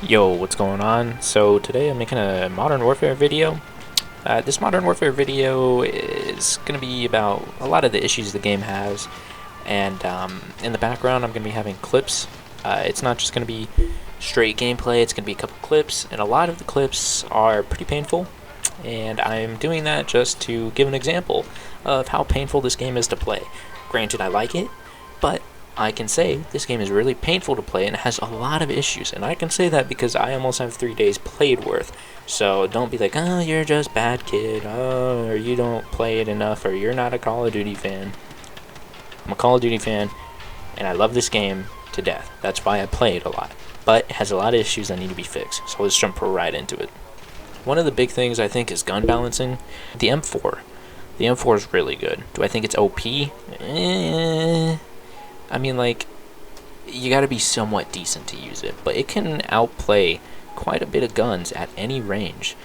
Yo, what's going on? So today I'm making a Modern Warfare video. This Modern Warfare video is going to be about a lot of the issues the game has, and in the background I'm going to be having clips. It's not just going to be straight gameplay, it's going to be a couple clips, and a lot of the clips are pretty painful, and I'm doing that just to give an example of how painful this game is to play. Granted, I like it, but I can say this game is really painful to play and it has a lot of issues, and I can say that because I almost have 3 days played worth. So don't be like, oh, you're just bad kid, oh, or you don't play it enough, or you're not a Call of Duty fan. I'm a Call of Duty fan, and I love this game to death. That's why I play it a lot. But it has a lot of issues that need to be fixed, so let's jump right into it. One of the big things I think is gun balancing. The M4. The M4 is really good. Do I think it's OP? I mean, like, you gotta be somewhat decent to use it, but it can outplay quite a bit of guns at any range.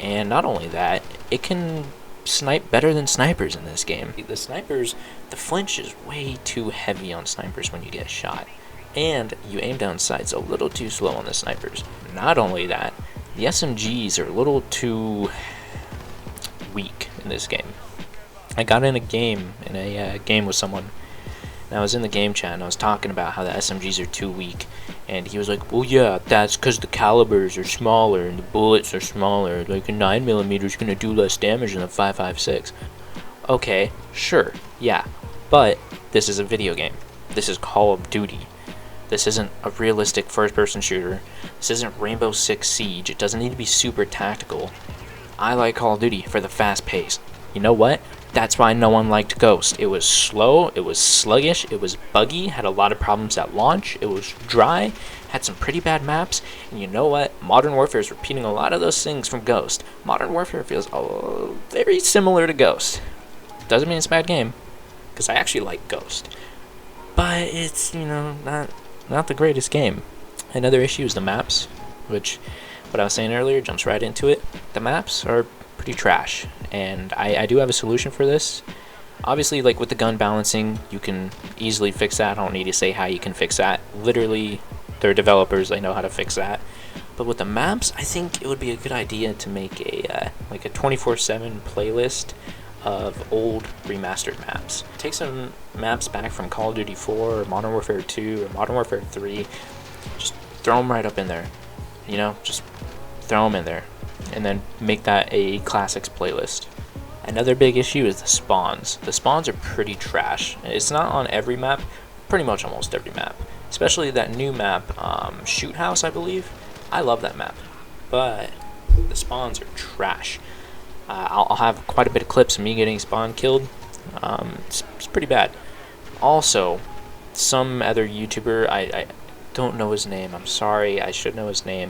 And not only that, it can snipe better than snipers in this game. The snipers, the flinch is way too heavy on snipers when you get shot, and you aim down sights a little too slow on the snipers. Not only that, the SMGs are a little too weak in this game. I got in a game with someone, and I was in the game chat and I was talking about how the SMGs are too weak, and he was like, well, yeah, that's because the calibers are smaller and the bullets are smaller, like a 9mm is going to do less damage than a 5.56. Okay, sure, yeah, but this is a video game. This is Call of Duty. This isn't a realistic first-person shooter. This isn't Rainbow Six Siege. It doesn't need to be super tactical. I like Call of Duty for the fast pace. You know what? That's why no one liked Ghost. It was slow, it was sluggish, it was buggy, had a lot of problems at launch, it was dry, had some pretty bad maps, and you know what? Modern Warfare is repeating a lot of those things from Ghost. Modern Warfare feels very similar to Ghost. Doesn't mean it's a bad game, because I actually like Ghost. But it's, not the greatest game. Another issue is the maps, which, what I was saying earlier jumps right into it. The maps are pretty trash, and I do have a solution for this. Obviously, like with the gun balancing, you can easily fix that. I don't need to say how you can fix that. Literally, they're developers, they know how to fix that. But with the maps, I think it would be a good idea to make a 24/7 playlist of old remastered maps. Take some maps back from Call of Duty 4 or Modern Warfare 2 or Modern Warfare 3, just throw them right up in there. Just throw them in there, and then make that a classics playlist. Another big issue is the spawns. The spawns are pretty trash. It's not on every map, pretty much almost every map. Especially that new map, Shoot House, I believe. I love that map, but the spawns are trash. I'll have quite a bit of clips of me getting spawn killed. It's pretty bad. Also, some other YouTuber, I don't know his name, I'm sorry, I should know his name.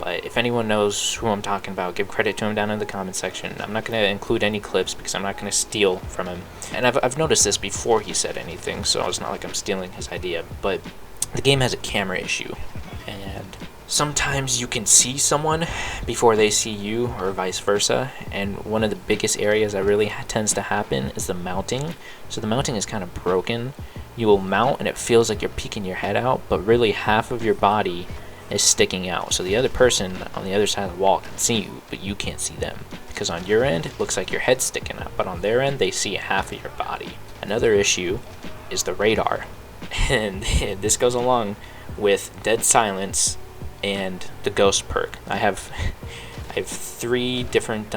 But if anyone knows who I'm talking about, give credit to him down in the comment section. I'm not going to include any clips because I'm not going to steal from him. And I've noticed this before he said anything, so it's not like I'm stealing his idea. But the game has a camera issue, and sometimes you can see someone before they see you, or vice versa. And one of the biggest areas that really tends to happen is the mounting. So the mounting is kind of broken. You will mount and it feels like you're peeking your head out, but really half of your body is sticking out, so the other person on the other side of the wall can see you, but you can't see them, because on your end it looks like your head's sticking out, but on their end they see half of your body. Another issue is the radar, and this goes along with Dead Silence and the Ghost perk. I have three different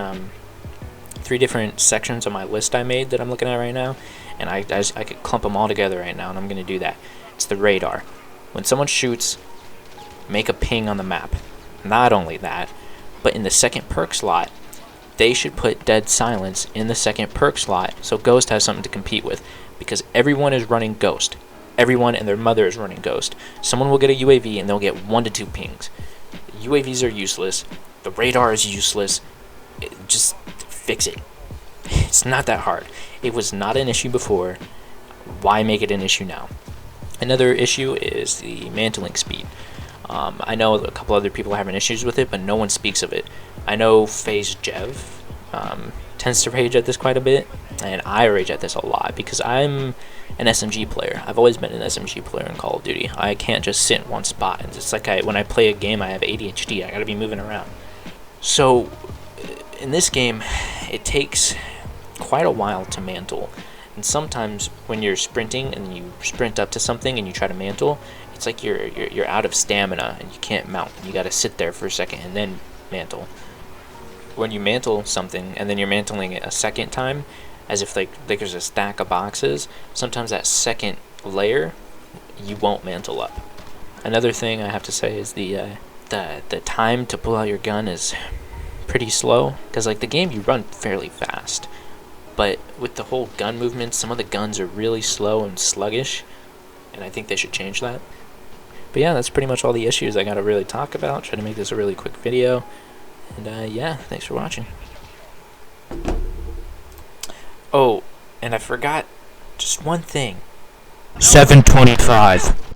sections on my list I made that I'm looking at right now, and I could clump them all together right now, and I'm going to do that. It's the radar. When someone shoots, make a ping on the map. Not only that, but in the second perk slot, they should put Dead Silence in the second perk slot so Ghost has something to compete with, because everyone is running Ghost. Everyone and their mother is running Ghost. Someone will get a UAV and they'll get 1 to 2 pings. UAVs are useless. The radar is useless. Just fix it. It's not that hard. It was not an issue before. Why make it an issue now? Another issue is the mantling speed. I know a couple other people are having issues with it, but no one speaks of it. I know FaZe Jev tends to rage at this quite a bit, And I rage at this a lot because I'm an SMG player. I've always been an SMG player in Call of Duty. I can't just sit in one spot. It's like when I play a game, I have ADHD. I gotta be moving around. So, in this game, it takes quite a while to mantle. And sometimes when you're sprinting and you sprint up to something and you try to mantle, it's like you're out of stamina and you can't mount. You gotta sit there for a second and then mantle. When you mantle something and then you're mantling it a second time, as if like there's a stack of boxes, sometimes that second layer you won't mantle up. Another thing I have to say is the time to pull out your gun is pretty slow, because like the game you run fairly fast, but with the whole gun movement, some of the guns are really slow and sluggish, and I think they should change that. But yeah, that's pretty much all the issues I gotta really talk about. Try to make this a really quick video, and yeah, thanks for watching. Oh, and I forgot just one thing. 725.